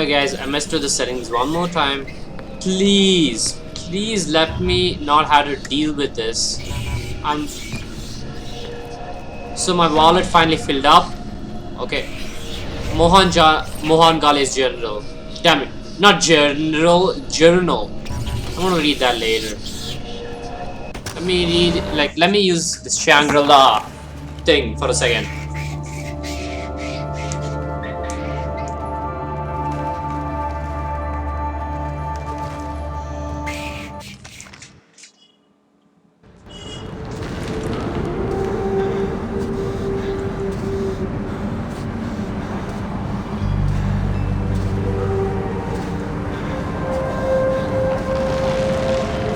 Okay guys, I messed with the settings one more time. Please let me not have to deal with this. So my wallet finally filled up. Okay. Mohan Gale's journal. Damn it. Not journal. I'm gonna read that later. Let me use this Shangri-La thing for a second.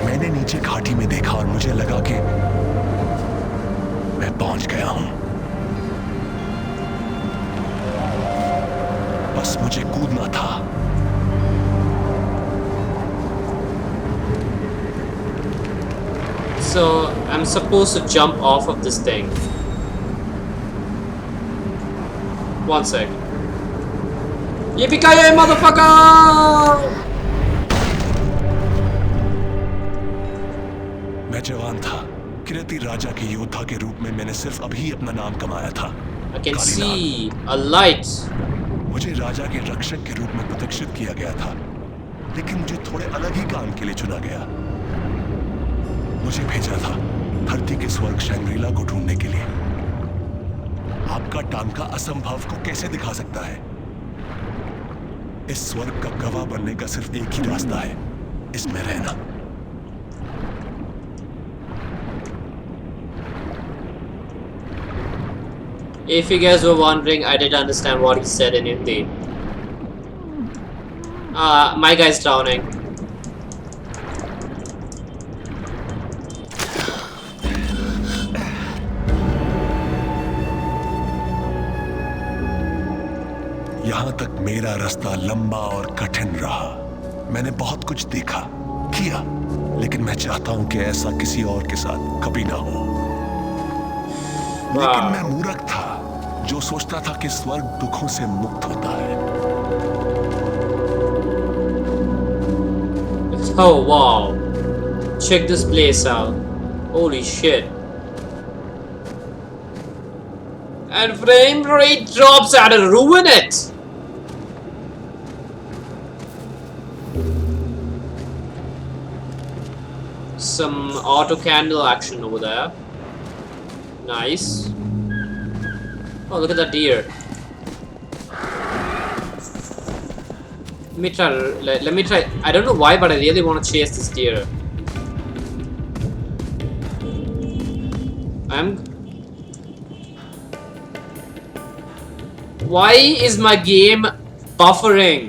मैंने नीचे घाटी में देखा और मुझे लगा कि मैं पहुंच गया हूं। बस मुझे कूदना था। So I'm supposed to jump off of this thing. One sec. Yippee-ki-yay, motherfucker! मैं जवान था। किरती राजा के योद्धा के रूप में मैंने सिर्फ अभी अपना नाम कमाया था। I can see a light. मुझे राजा के रक्षक के रूप में प्रतिष्ठित किया गया था, लेकिन मुझे थोड़े अलग ही काम के लिए चुना गया। मुझे भेजा था धरती के स्वर्ग शैंग्रीला को ढूंढने के लिए। आपका टांका असंभव को कैसे दिखा सकता है? इस स्वर्ग का गवाह बनने का सिर्फ एक ही रास्ता है, इसमें रहना। If you guys were wondering, I did understand what he said in Hindi. My guy's drowning. यहां तक मेरा रास्ता लंबा और कठिन रहा। मैंने बहुत कुछ देखा, किया, लेकिन मैं चाहता हूं कि ऐसा किसी और के साथ कभी ना हो। लेकिन मैं मूर्ख था जो सोचता था कि स्वर्ग दुखों से मुक्त होता है। Oh wow. Check this place out. Holy shit. And frame rate drops out and ruin it. Some auto candle action over there. Nice. Oh, look at that deer. Let me try. I don't know why, but I really want to chase this deer. Why is my game buffering?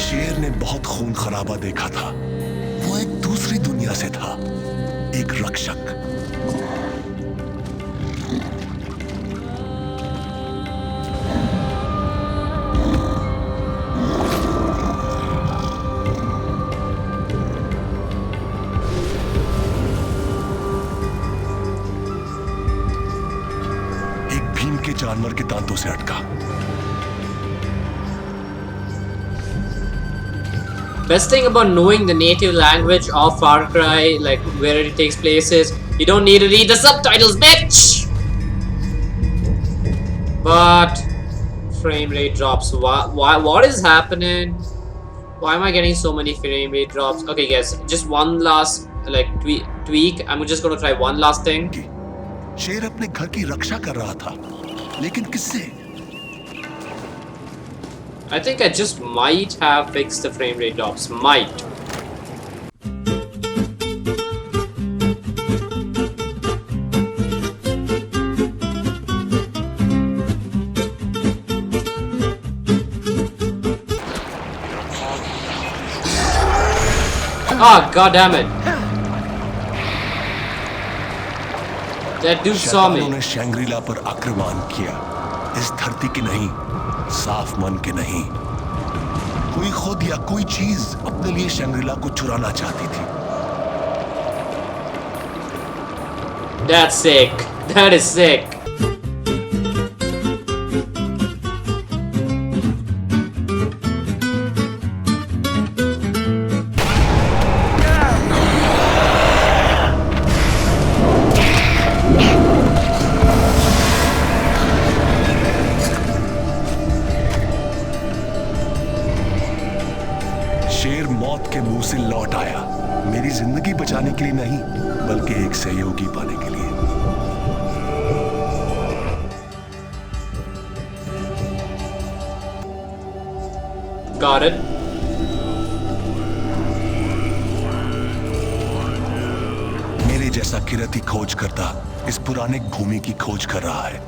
शेर ने बहुत खून खराबा देखा था। वो एक दूसरी दुनिया से था, एक रक्षक। एक भीम के जानवर के दांतों से अटका। Best thing about knowing the native language of Far Cry, like where it takes place, is you don't need to read the subtitles, bitch! But frame rate drops. What is happening? Why am I getting so many frame rate drops? Okay guys, just one last tweak. I'm just gonna try one last thing. शेर अपने घर की रक्षा कर रहा था, लेकिन किससे? I think I just might have fixed the frame rate drops. Might. Ah, god damn it. That dude saw me. उन्होंने शैंग्रीला पर आक्रमण किया, इस धरती के नहीं, साफ मन के नहीं। कोई खुद या कोई चीज अपने लिए शैंग्रीला को चुराना चाहती थी। That's sick. That is sick. शेर मौत के मुंह से लौट आया, मेरी जिंदगी बचाने के लिए नहीं, बल्कि एक सहयोगी पाने के लिए। Got it. मेरे जैसा किरती खोज करता इस पुराने भूमि की खोज कर रहा है।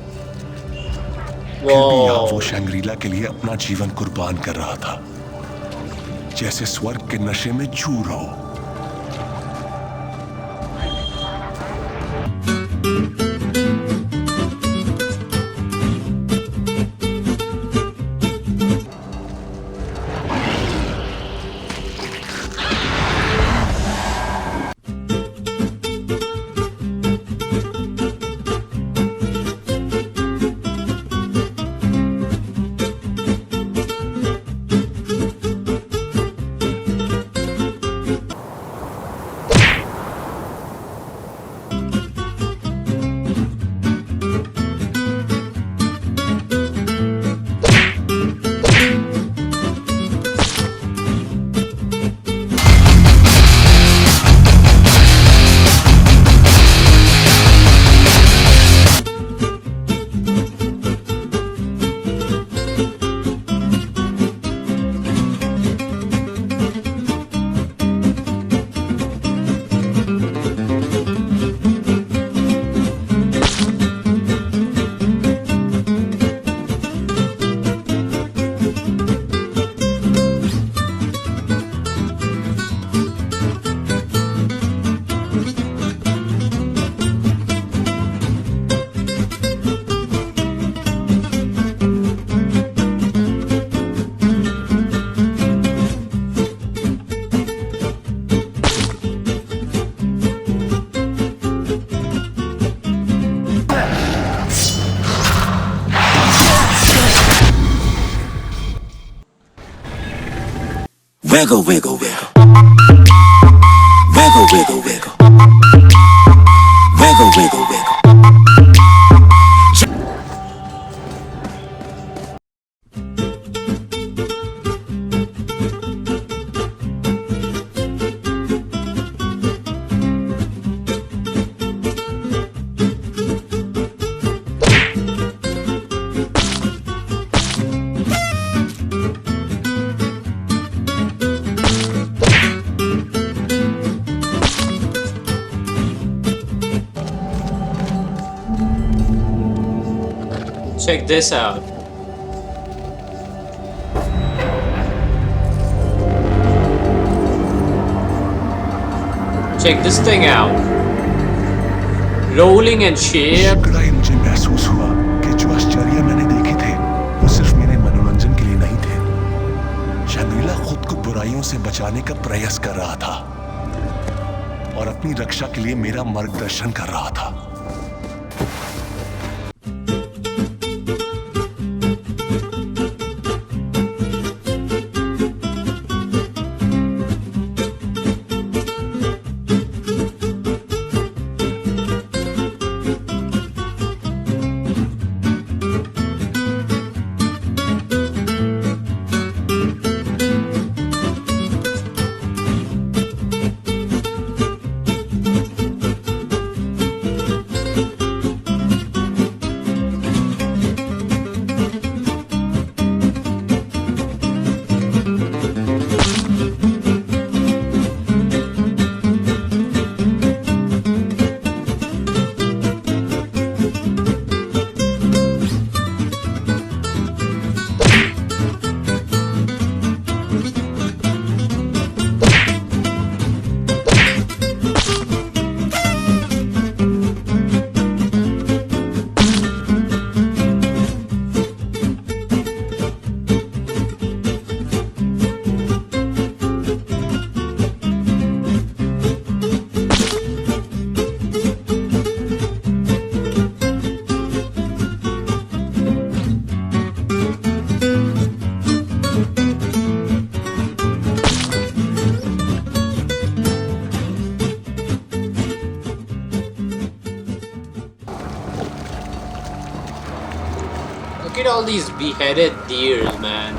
फिर भी यहाँ वो शंग्रीला के लिए अपना जीवन कुर्बान कर रहा था, जैसे स्वर्ग के नशे में चूर हो। Wiggle, wiggle, wiggle. Wiggle, wiggle, wiggle. Wiggle, wiggle, wiggle. Check this out. Check this thing out. Rolling and sheer. शुक्र है मुझे महसूस हुआ कि जो आश्चर्य मैंने देखे थे वो सिर्फ मेरे मनोरंजन के लिए नहीं थे। शंग्रीला खुद को बुराइयों से बचाने का प्रयास कर रहा था और अपनी रक्षा के लिए मेरा मार्गदर्शन कर रहा था। Look at all these beheaded deers, man.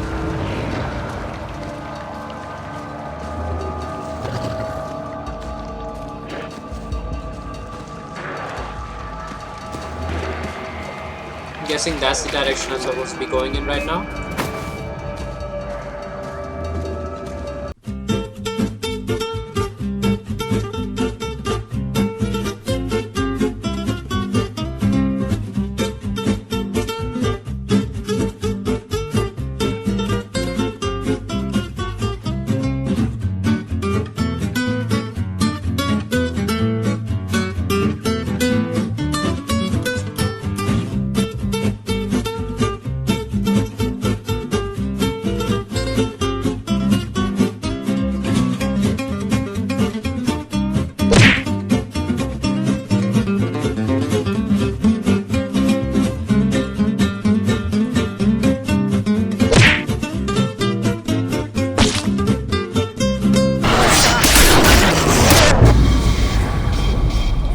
I'm guessing that's the direction I'm supposed to be going in right now.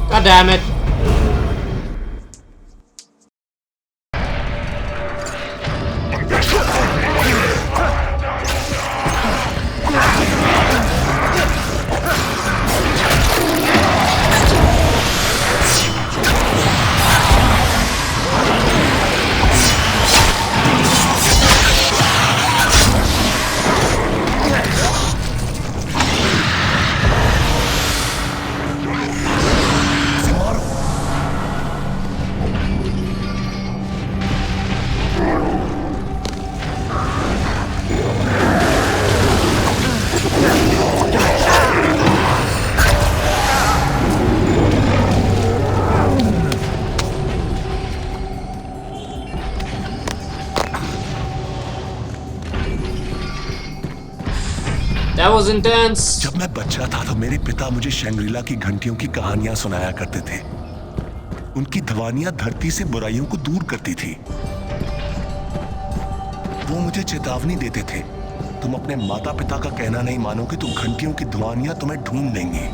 God damn it. That was intense. जब मैं बच्चा था तो मेरे पिता मुझे शैंग्रीला की घंटियों की कहानियां सुनाया करते थे। उनकी ध्वनियां धरती से बुराइयों को दूर करती थी। वो मुझे चेतावनी देते थे, तुम अपने माता पिता का कहना नहीं मानोगे तो घंटियों की ध्वनियां तुम्हें ढूंढ लेंगी।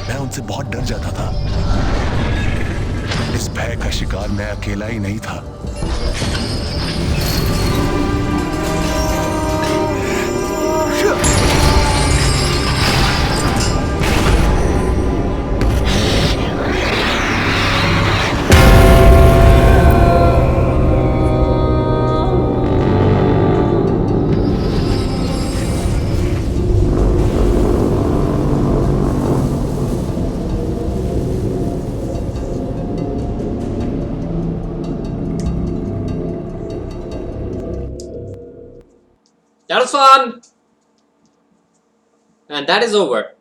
मैं उनसे बहुत डर जाता था। इस भय का शिकार मैं अकेला ही नहीं था। That was fun! And that is over.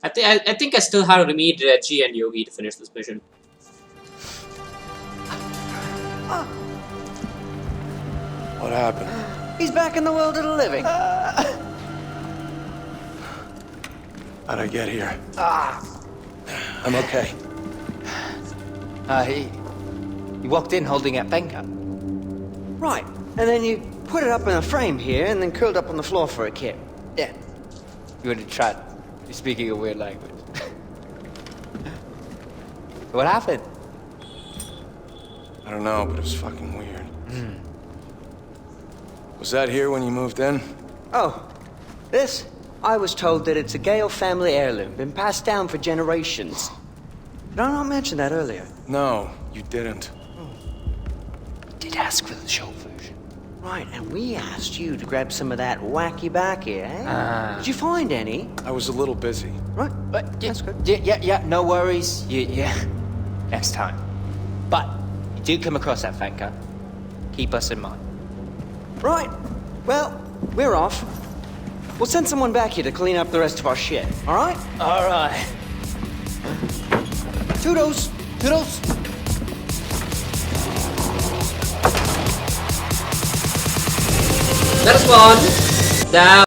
I think I still have to meet Reggie and Yogi to finish this mission. What happened? He's back in the world of the living. How'd I get here? I'm okay. He walked in holding that banker. Right, and then you put it up in a frame here and then curled up on the floor for a kip. Yeah. You would have tried. You're speaking a weird language. What happened? I don't know, but it was fucking weird. Was that here when you moved in? Oh, this? I was told that it's a Gale family heirloom, been passed down for generations. Did I not mention that earlier? No, you didn't. Did ask for the short version. Right, and we asked you to grab some of that wacky backy, eh? Did you find any? I was a little busy. Right, that's good. Yeah, no worries. Yeah, next time. But you do come across that banker, keep us in mind. Right, well, we're off. We'll send someone back here to clean up the rest of our shit, all right? All right. Toodles! Toodles. That was fun. That